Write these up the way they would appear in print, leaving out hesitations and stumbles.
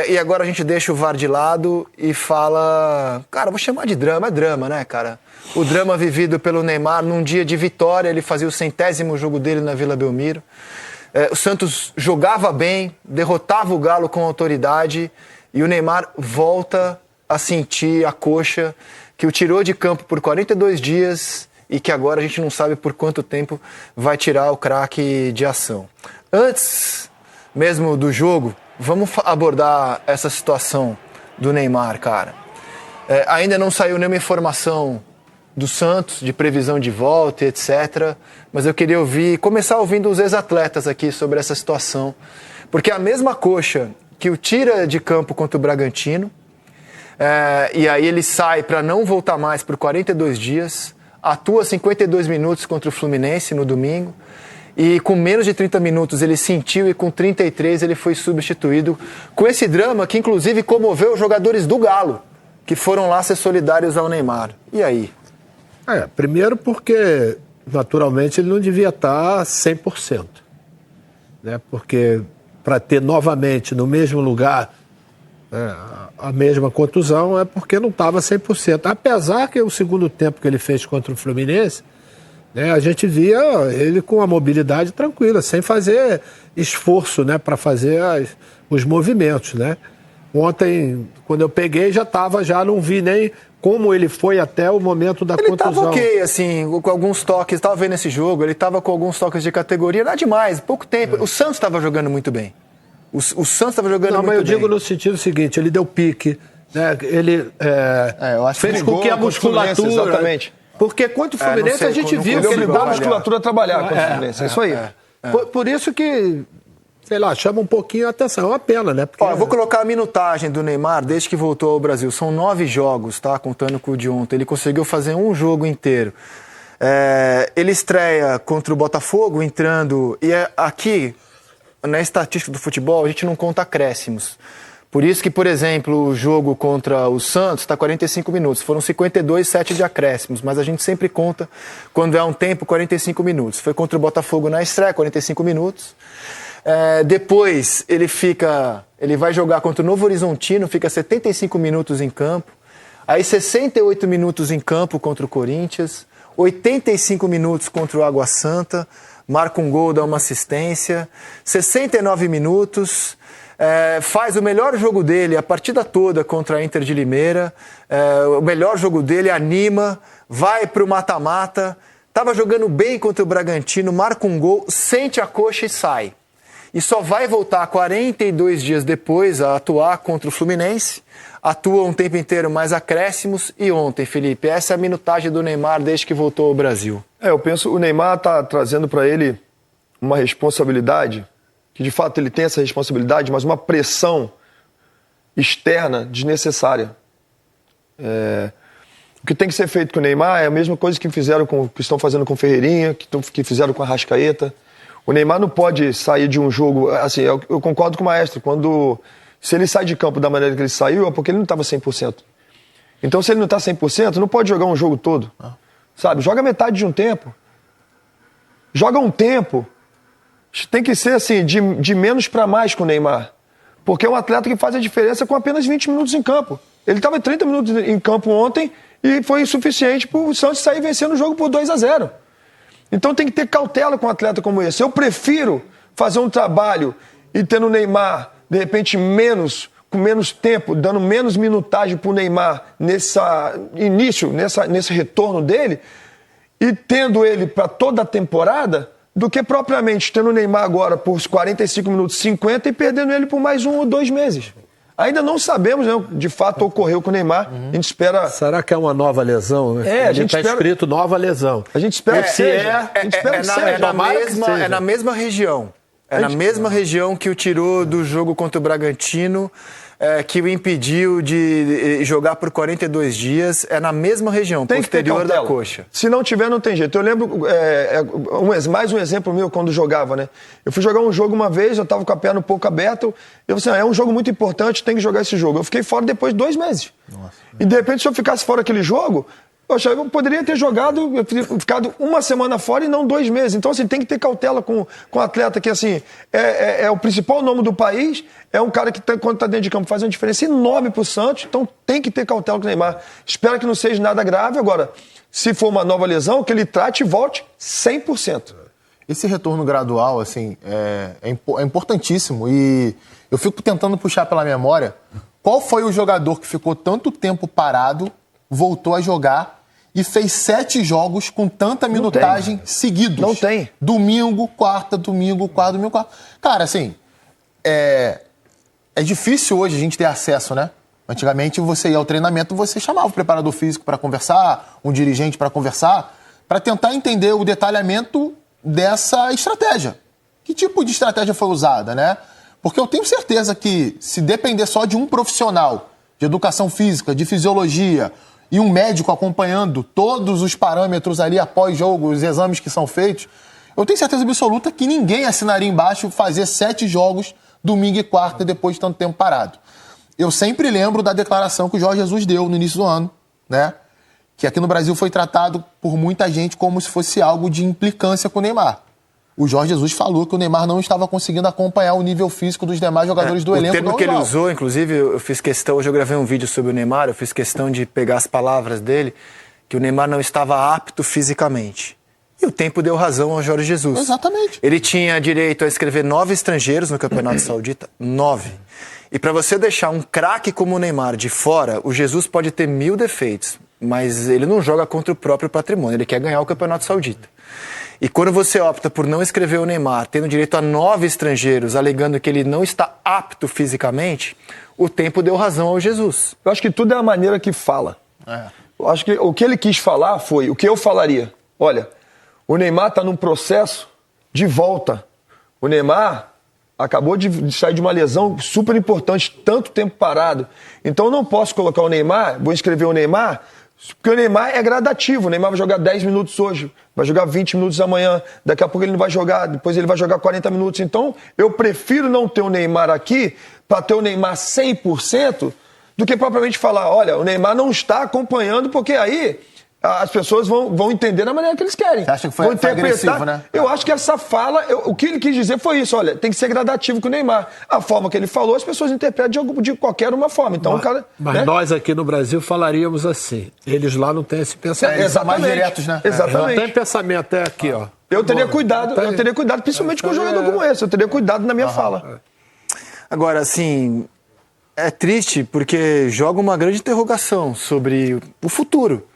E agora a gente deixa o VAR de lado e fala... Cara, vou chamar de drama. É drama, né, cara? O drama vivido pelo Neymar num dia de vitória. Ele fazia o 100º jogo dele na Vila Belmiro. O Santos jogava bem, derrotava o Galo com autoridade. E o Neymar volta a sentir a coxa que o tirou de campo por 42 dias e que agora a gente não sabe por quanto tempo vai tirar o craque de ação. Antes mesmo do jogo, vamos abordar essa situação do Neymar, cara. Ainda não saiu nenhuma informação do Santos, de previsão de volta, etc. Mas eu queria começar ouvindo os ex-atletas aqui sobre essa situação. Porque a mesma coxa que o tira de campo contra o Bragantino, e aí ele sai para não voltar mais por 42 dias, atua 52 minutos contra o Fluminense no domingo, e com menos de 30 minutos ele sentiu e com 33 ele foi substituído com esse drama que inclusive comoveu os jogadores do Galo, que foram lá ser solidários ao Neymar. E aí? Primeiro porque naturalmente ele não devia estar 100%, né? Porque para ter novamente no mesmo lugar a mesma contusão é porque não estava 100%. Apesar que o segundo tempo que ele fez contra o Fluminense, né, a gente via ele com a mobilidade tranquila, sem fazer esforço, né, para fazer os movimentos, né? Ontem, quando eu peguei, não vi nem como ele foi até o momento da contusão. Ele estava ok, assim, com alguns toques, estava vendo esse jogo, ele estava com alguns toques de categoria, nada demais, pouco tempo. O Santos estava jogando muito bem. O Santos estava jogando muito bem. Não, mas eu digo no sentido seguinte, ele deu pique, né? Ele fez com que a musculatura... Exatamente. Porque contra o Fluminense a gente viu que ele dá a musculatura a trabalhar contra o Fluminense, é isso aí. Por isso que, sei lá, chama um pouquinho a atenção, é uma pena, né? Porque... eu vou colocar a minutagem do Neymar desde que voltou ao Brasil. São 9 jogos, tá? Contando com o de ontem. Ele conseguiu fazer um jogo inteiro. Ele estreia contra o Botafogo, entrando... E aqui, na estatística do futebol, a gente não conta acréscimos. Por isso que, por exemplo, o jogo contra o Santos está 45 minutos. Foram 52, 7 de acréscimos. Mas a gente sempre conta, quando é um tempo, 45 minutos. Foi contra o Botafogo na estreia, 45 minutos. Depois ele vai jogar contra o Novo Horizontino, fica 75 minutos em campo. Aí 68 minutos em campo contra o Corinthians. 85 minutos contra o Água Santa. Marca um gol, dá uma assistência. 69 minutos... faz o melhor jogo dele a partida toda contra a Inter de Limeira, o melhor jogo dele, anima, vai pro mata-mata, estava jogando bem contra o Bragantino, marca um gol, sente a coxa e sai. E só vai voltar 42 dias depois a atuar contra o Fluminense, atua um tempo inteiro mais acréscimos. E ontem, Felipe, essa é a minutagem do Neymar desde que voltou ao Brasil. Eu penso o Neymar está trazendo para ele uma responsabilidade, que de fato ele tem essa responsabilidade, mas uma pressão externa desnecessária. O que tem que ser feito com o Neymar é a mesma coisa que estão fazendo com o Ferreirinha, que fizeram com a Arrascaeta. O Neymar não pode sair de um jogo... Assim, eu concordo com o Maestro, se ele sai de campo da maneira que ele saiu, é porque ele não estava 100%. Então, se ele não está 100%, não pode jogar um jogo todo. Sabe? Joga metade de um tempo. Joga um tempo. Tem que ser assim, de menos para mais com o Neymar. Porque é um atleta que faz a diferença com apenas 20 minutos em campo. Ele estava 30 minutos em campo ontem e foi insuficiente para o Santos sair vencendo o jogo por 2-0. Então tem que ter cautela com um atleta como esse. Eu prefiro fazer um trabalho e ter no Neymar, de repente, com menos tempo, dando menos minutagem para o Neymar nesse início, nesse retorno dele, e tendo ele para toda a temporada, do que propriamente tendo o Neymar agora por 45 minutos, 50 e perdendo ele por mais 1 ou 2 meses. Ainda não sabemos, né? De fato ocorreu com o Neymar. A gente espera... Será que é uma nova lesão? A gente está escrito nova lesão. A gente espera que seja. É na mesma região. Na mesma região que o tirou do jogo contra o Bragantino, que o impediu de jogar por 42 dias. É na mesma região, posterior da coxa. Se não tiver, não tem jeito. Eu lembro, mais um exemplo meu, quando jogava, né? Eu fui jogar um jogo uma vez, eu estava com a perna um pouco aberta. Eu falei assim, é um jogo muito importante, tem que jogar esse jogo. Eu fiquei fora depois de 2 meses. Nossa. E de repente, se eu ficasse fora daquele jogo, Poxa, eu poderia ter jogado, ficado uma semana fora e não 2 meses. Então, assim, tem que ter cautela com o atleta que, assim, é o principal nome do país, é um cara que, quando está dentro de campo, faz uma diferença enorme pro Santos. Então, tem que ter cautela com o Neymar. Espero que não seja nada grave. Agora, se for uma nova lesão, que ele trate e volte 100%. Esse retorno gradual, assim, é importantíssimo. E eu fico tentando puxar pela memória qual foi o jogador que ficou tanto tempo parado, voltou a jogar e fez 7 jogos com tanta minutagem seguidos. Não tem. Domingo, quarta, domingo, quarta, domingo, quarta. Cara, assim, é difícil hoje a gente ter acesso, né? Antigamente você ia ao treinamento, você chamava o preparador físico para conversar, um dirigente para conversar, para tentar entender o detalhamento dessa estratégia. Que tipo de estratégia foi usada, né? Porque eu tenho certeza que se depender só de um profissional de educação física, de fisiologia, e um médico acompanhando todos os parâmetros ali após jogo, os exames que são feitos, eu tenho certeza absoluta que ninguém assinaria embaixo fazer 7 jogos domingo e quarta depois de tanto tempo parado. Eu sempre lembro da declaração que o Jorge Jesus deu no início do ano, né? Que aqui no Brasil foi tratado por muita gente como se fosse algo de implicância com o Neymar. O Jorge Jesus falou que o Neymar não estava conseguindo acompanhar o nível físico dos demais jogadores do elenco. O termo que ele usou, inclusive, eu fiz questão, hoje eu gravei um vídeo sobre o Neymar, eu fiz questão de pegar as palavras dele, que o Neymar não estava apto fisicamente. E o tempo deu razão ao Jorge Jesus. Exatamente. Ele tinha direito a escrever 9 estrangeiros no Campeonato Saudita, 9. E para você deixar um craque como o Neymar de fora, o Jesus pode ter 1000 defeitos, mas ele não joga contra o próprio patrimônio, ele quer ganhar o Campeonato Saudita. E quando você opta por não escrever o Neymar, tendo direito a 9 estrangeiros, alegando que ele não está apto fisicamente, o tempo deu razão ao Jesus. Eu acho que tudo é a maneira que fala. Eu acho que o que ele quis falar foi o que eu falaria. Olha, o Neymar está num processo de volta. O Neymar acabou de sair de uma lesão super importante, tanto tempo parado. Então eu não posso colocar o Neymar, vou escrever o Neymar, porque o Neymar é gradativo. O Neymar vai jogar 10 minutos hoje, vai jogar 20 minutos amanhã, daqui a pouco ele não vai jogar, depois ele vai jogar 40 minutos. Então, eu prefiro não ter o Neymar aqui, para ter o Neymar 100%, do que propriamente falar, olha, o Neymar não está acompanhando, porque aí as pessoas vão entender da maneira que eles querem. Você acha que foi agressivo, né? Eu acho que essa fala, o que ele quis dizer foi isso, olha, tem que ser gradativo com o Neymar. A forma que ele falou, as pessoas interpretam de qualquer uma forma. Então, mas nós aqui no Brasil falaríamos assim. Eles lá não têm esse pensamento. Eles são mais diretos, né? Exatamente. Não tem pensamento aqui, ó. Eu teria cuidado, principalmente com um jogador como esse. Eu teria cuidado na minha fala. Agora, assim, é triste porque joga uma grande interrogação sobre o futuro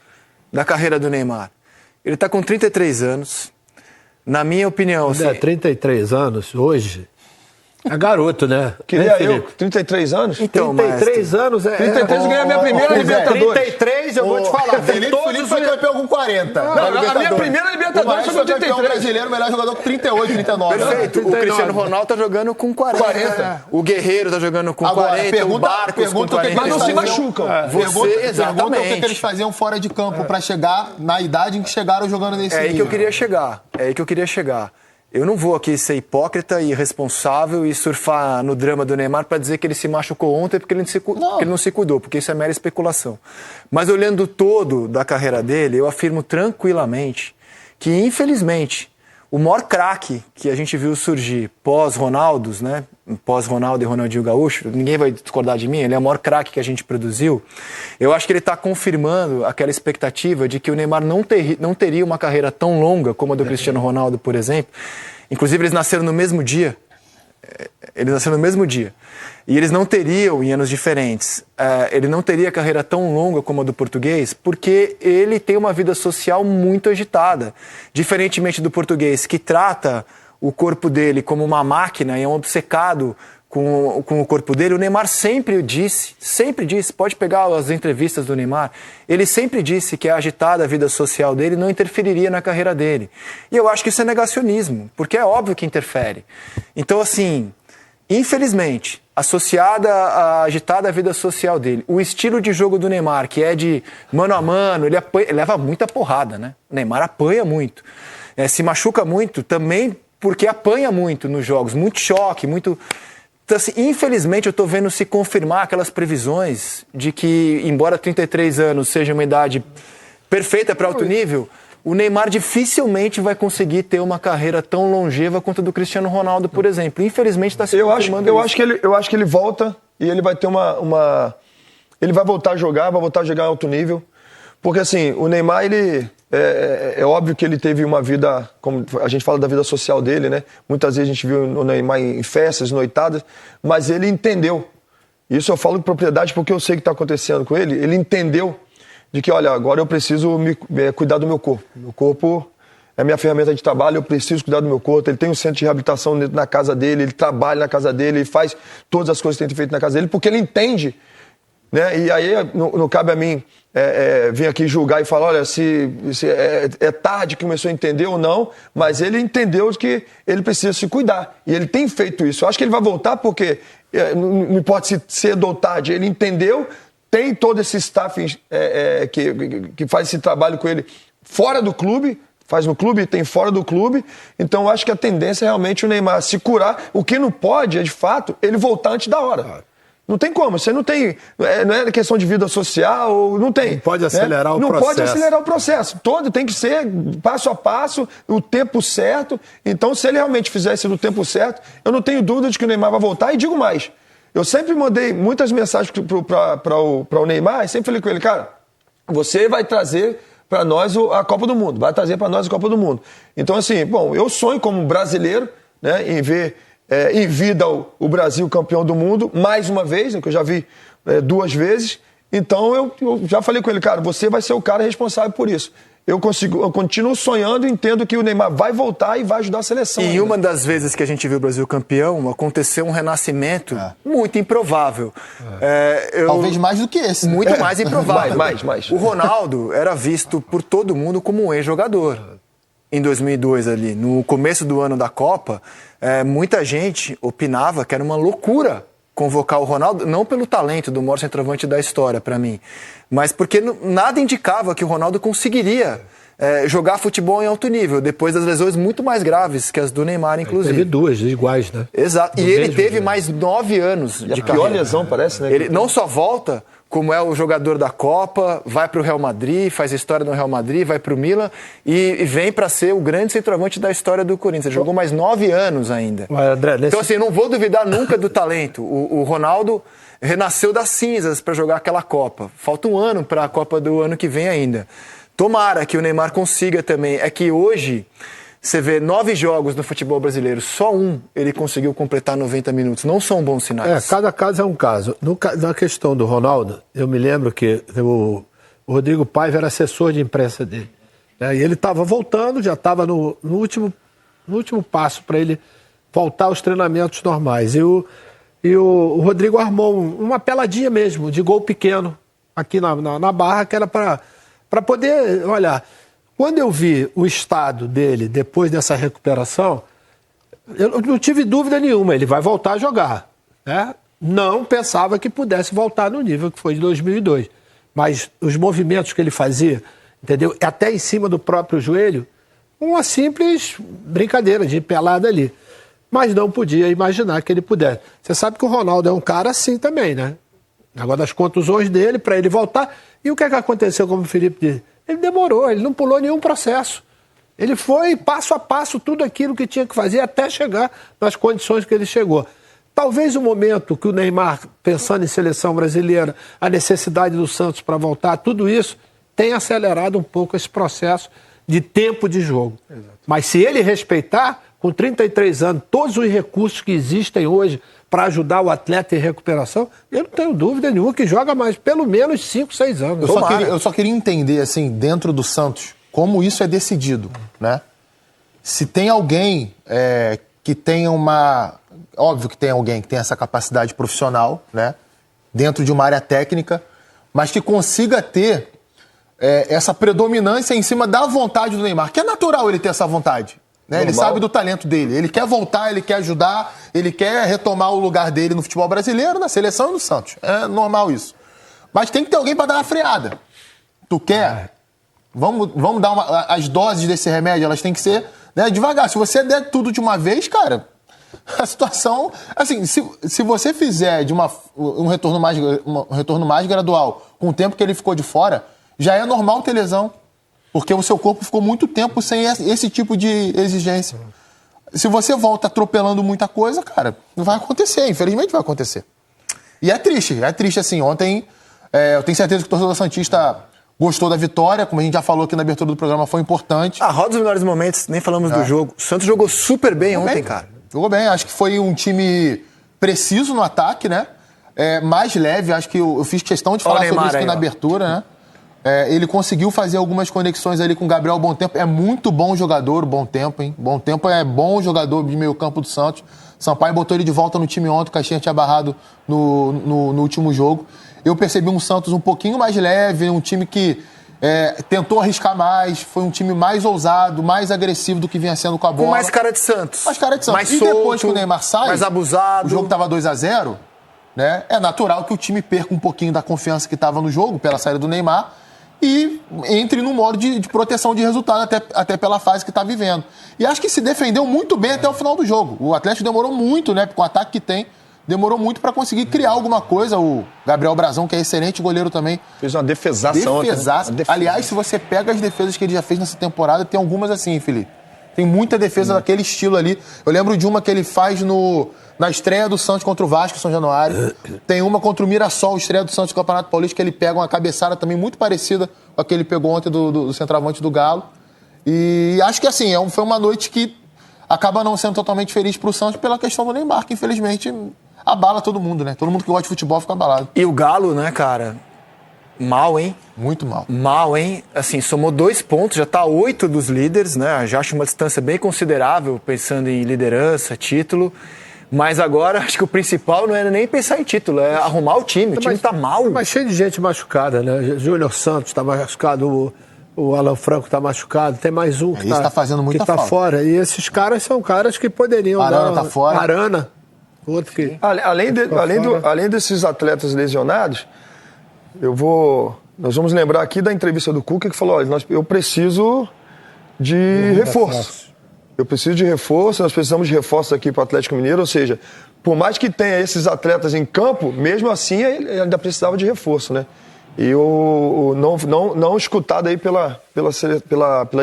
da carreira do Neymar. Ele está com 33 anos. Na minha opinião... Assim, 33 anos, hoje, é garoto, né? Queria eu, 33 anos? Então, 33 anos é... 33 ganhei a minha primeira Libertadores. 33, eu vou te falar. Felipe foi campeão com 40. A minha primeira Libertadores foi com 33. Campeão brasileiro, melhor jogador com 38, 39. Perfeito. O Cristiano Ronaldo tá jogando com 40. O Guerreiro tá jogando com 40. O Barcos com 40. Mas não se machucam. Pergunta o que eles faziam fora de campo para chegar na idade em que chegaram jogando nesse nível. É aí que eu queria chegar. Eu não vou aqui ser hipócrita e irresponsável e surfar no drama do Neymar para dizer que ele se machucou ontem porque ele não se cuidou, porque isso é mera especulação. Mas olhando todo da carreira dele, eu afirmo tranquilamente que, infelizmente, o maior craque que a gente viu surgir pós-Ronaldos, né? Pós-Ronaldo e Ronaldinho Gaúcho, ninguém vai discordar de mim, ele é o maior craque que a gente produziu. Eu acho que ele está confirmando aquela expectativa de que o Neymar não teria uma carreira tão longa como a do Cristiano Ronaldo, por exemplo. Inclusive, eles nasceram no mesmo dia. E eles não teriam, em anos diferentes, ele não teria carreira tão longa como a do português, porque ele tem uma vida social muito agitada. Diferentemente do português, que trata o corpo dele como uma máquina e é um obcecado com o corpo dele, o Neymar sempre disse, pode pegar as entrevistas do Neymar, ele sempre disse que a agitada vida social dele não interferiria na carreira dele. E eu acho que isso é negacionismo, porque é óbvio que interfere. Então, assim, infelizmente, associada à agitada vida social dele, o estilo de jogo do Neymar, que é de mano a mano, ele leva muita porrada, né? O Neymar apanha muito. Se machuca muito também porque apanha muito nos jogos, muito choque, muito... Então, assim, infelizmente, eu estou vendo se confirmar aquelas previsões de que, embora 33 anos seja uma idade perfeita para alto nível, o Neymar dificilmente vai conseguir ter uma carreira tão longeva quanto a do Cristiano Ronaldo, por exemplo. Infelizmente está se confirmando isso. Eu acho que ele volta e ele vai ter ele vai voltar a jogar, em alto nível. Porque assim, o Neymar, ele é óbvio que ele teve uma vida, como a gente fala da vida social dele, né? Muitas vezes a gente viu o Neymar em festas, noitadas, mas ele entendeu. Isso eu falo com propriedade porque eu sei o que está acontecendo com ele. Ele entendeu de que, olha, agora eu preciso cuidar do meu corpo. Meu corpo é a minha ferramenta de trabalho, eu preciso cuidar do meu corpo. Ele tem um centro de reabilitação dentro na casa dele, ele trabalha na casa dele, ele faz todas as coisas que tem feito na casa dele, porque ele entende, né? E aí não cabe a mim vir aqui julgar e falar, olha, se é tarde que começou a entender ou não, mas ele entendeu que ele precisa se cuidar. E ele tem feito isso. Eu acho que ele vai voltar porque, não importa se cedo ou tarde, ele entendeu, tem todo esse staff que faz esse trabalho com ele fora do clube, faz no clube e tem fora do clube. Então eu acho que a tendência é realmente o Neymar se curar. O que não pode é, de fato, ele voltar antes da hora. Não tem como, você não tem, não é questão de vida social, não tem. Não pode acelerar o processo. Não pode acelerar o processo, todo tem que ser passo a passo, o tempo certo. Então, se ele realmente fizesse no tempo certo, eu não tenho dúvida de que o Neymar vai voltar. E digo mais, eu sempre mandei muitas mensagens para o Neymar e sempre falei com ele, cara, você vai trazer para nós a Copa do Mundo, vai trazer para nós a Copa do Mundo. Então, assim, bom, eu sonho como brasileiro, né, em ver em vida o Brasil campeão do mundo, mais uma vez, né, que eu já vi 2 vezes. Então eu já falei com ele, cara, você vai ser o cara responsável por isso. Eu continuo sonhando e entendo que o Neymar vai voltar e vai ajudar a seleção. E ainda. uma das vezes que a gente viu o Brasil campeão, aconteceu um renascimento muito improvável. Talvez mais do que esse. Muito mais improvável. mais. O Ronaldo era visto por todo mundo como um ex-jogador. Em 2002 ali, no começo do ano da Copa, muita gente opinava que era uma loucura convocar o Ronaldo, não pelo talento do maior centroavante da história, para mim, mas porque nada indicava que o Ronaldo conseguiria jogar futebol em alto nível, depois das lesões muito mais graves que as do Neymar, inclusive. Teve 2 iguais, né? Exato, e ele teve mais 9 anos de a carreira. pior lesão, parece, né? Ele não só volta, como é o jogador da Copa, vai para o Real Madrid, faz história no Real Madrid, vai para o Milan e vem para ser o grande centroavante da história do Corinthians. Ele jogou mais 9 anos ainda. André, Então, assim, eu não vou duvidar nunca do talento. O Ronaldo renasceu das cinzas para jogar aquela Copa. Falta um ano para a Copa do ano que vem ainda. Tomara que o Neymar consiga também. É que hoje você vê 9 jogos no futebol brasileiro, só um ele conseguiu completar 90 minutos. Não são bons sinais. Cada caso é um caso. Na questão do Ronaldo, eu me lembro que o Rodrigo Paiva era assessor de imprensa dele. E ele estava voltando, já estava no último passo para ele voltar aos treinamentos normais. E o Rodrigo armou uma peladinha mesmo, de gol pequeno, aqui na Barra, que era para poder olhar. Quando eu vi o estado dele depois dessa recuperação, eu não tive dúvida nenhuma, ele vai voltar a jogar. Né? Não pensava que pudesse voltar no nível que foi de 2002. Mas os movimentos que ele fazia, entendeu? Até em cima do próprio joelho, uma simples brincadeira de pelada ali. Mas não podia imaginar que ele pudesse. Você sabe que o Ronaldo é um cara assim também, né? Agora das contusões dele, para ele voltar. E o que aconteceu, como o Felipe disse? Ele demorou, ele não pulou nenhum processo. Ele foi passo a passo tudo aquilo que tinha que fazer até chegar nas condições que ele chegou. Talvez o momento que o Neymar, pensando em seleção brasileira, a necessidade do Santos para voltar, tudo isso tenha acelerado um pouco esse processo de tempo de jogo. Exato. Mas se ele respeitar, com 33 anos, todos os recursos que existem hoje para ajudar o atleta em recuperação, eu não tenho dúvida nenhuma que joga mais pelo menos 5, 6 anos. Eu só queria entender, assim, dentro do Santos, como isso é decidido, né? Se tem alguém que tenha uma... Óbvio que tem alguém que tem essa capacidade profissional, né? Dentro de uma área técnica, mas que consiga ter essa predominância em cima da vontade do Neymar, que é natural ele ter essa vontade. Né? Ele sabe do talento dele, ele quer voltar, ele quer ajudar, ele quer retomar o lugar dele no futebol brasileiro, na seleção e no Santos. É normal isso. Mas tem que ter alguém para dar uma freada. Tu quer? Vamos dar as doses desse remédio, elas têm que ser, né, devagar. Se você der tudo de uma vez, cara, a situação... Assim, se você fizer de um retorno mais gradual, com o tempo que ele ficou de fora, já é normal ter lesão. Porque o seu corpo ficou muito tempo sem esse tipo de exigência. Se você volta atropelando muita coisa, cara, não vai acontecer, infelizmente vai acontecer. E é triste assim. Ontem, eu tenho certeza que o torcedor santista gostou da vitória, como a gente já falou aqui na abertura do programa, foi importante. Roda os melhores momentos, nem falamos do jogo. O Santos jogou super bem ontem, cara. Jogou bem, acho que foi um time preciso no ataque, né? Mais leve, acho que eu fiz questão de falar sobre isso aqui na abertura, né? Ele conseguiu fazer algumas conexões ali com o Gabriel Bom Tempo. É muito bom jogador, Bom Tempo, hein? Bom Tempo é bom jogador de meio campo do Santos. Sampaio botou ele de volta no time ontem, o Caixinha tinha barrado no último jogo. Eu percebi um Santos um pouquinho mais leve, um time que tentou arriscar mais, foi um time mais ousado, mais agressivo do que vinha sendo com a bola. Com mais cara de Santos. Mais cara de Santos. Mais e solto, depois que o Neymar sai, mais abusado. O jogo estava 2-0, né? É natural que o time perca um pouquinho da confiança que estava no jogo pela saída do Neymar e entre num modo de proteção de resultado até pela fase que está vivendo. E acho que se defendeu muito bem até o final do jogo. O Atlético demorou muito, né? Com o ataque que tem, demorou muito para conseguir criar alguma coisa. O Gabriel Brazão, que é excelente goleiro também. Fez uma defesação. Defesaça. Aliás, se você pega as defesas que ele já fez nessa temporada, tem algumas assim, Felipe. Tem muita defesa daquele estilo ali. Eu lembro de uma que ele faz na estreia do Santos contra o Vasco, São Januário. Tem uma contra o Mirassol, estreia do Santos no Campeonato Paulista, que ele pega uma cabeçada também muito parecida com a que ele pegou ontem do centroavante do Galo. E acho que assim, foi uma noite que acaba não sendo totalmente feliz pro Santos pela questão do Neymar, que infelizmente abala todo mundo, né? Todo mundo que gosta de futebol fica abalado. E o Galo, né, cara? Mal, hein? Muito mal. Mal, hein? Assim, somou 2 pontos, já tá 8 dos líderes, né? Já acho uma distância bem considerável, pensando em liderança, título. Mas agora, acho que o principal não é nem pensar em título, é arrumar o time. O time tá mal. Mas cheio de gente machucada, né? Júnior Santos tá machucado, o Alan Franco tá machucado, tem mais um que tá fazendo muita falta. Fora. E esses caras são caras que poderiam Arana tá fora. Arana. Outro que... Além desses atletas lesionados, nós vamos lembrar aqui da entrevista do Cuca que falou, olha, eu preciso de reforço. Eu preciso de reforço, nós precisamos de reforço aqui para o Atlético Mineiro, ou seja, por mais que tenha esses atletas em campo, mesmo assim ele ainda precisava de reforço, né? E não escutado aí pela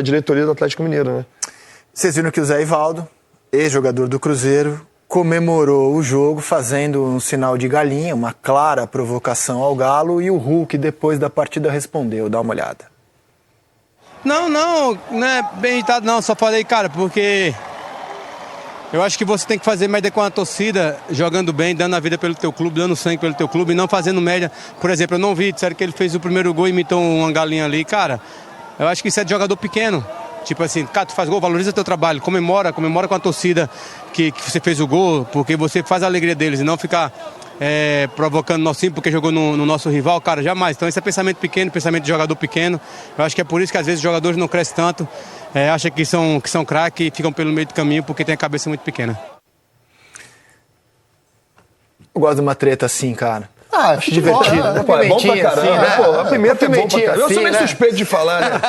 diretoria do Atlético Mineiro, né? Vocês viram que o Zé Ivaldo, ex-jogador do Cruzeiro, comemorou o jogo fazendo um sinal de galinha, uma clara provocação ao Galo, e o Hulk depois da partida respondeu. Dá uma olhada. Não é bem irritado não, só falei, cara, porque eu acho que você tem que fazer média com a torcida, jogando bem, dando a vida pelo teu clube, dando sangue pelo teu clube, e não fazendo média. Por exemplo, eu não vi, disseram que ele fez o primeiro gol e imitou uma galinha ali, cara, eu acho que isso é de jogador pequeno. Tipo assim, cara, tu faz gol, valoriza teu trabalho, comemora com a torcida que você fez o gol, porque você faz a alegria deles e não ficar provocando nosso time porque jogou no nosso rival, cara, jamais. Então esse é pensamento pequeno, pensamento de jogador pequeno. Eu acho que é por isso que às vezes os jogadores não crescem tanto, acham que são craques e ficam pelo meio do caminho porque tem a cabeça muito pequena. Eu gosto de uma treta assim, cara. Acho divertido. É bom pra caramba. assim, né? Pô, a pimenta é bom pra caramba. Eu sou meio né? suspeito de falar, né?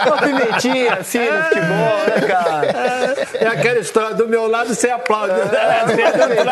Uma pimentinha assim no futebol, né, cara? É aquela história, do meu lado você aplaude. Pimentinha.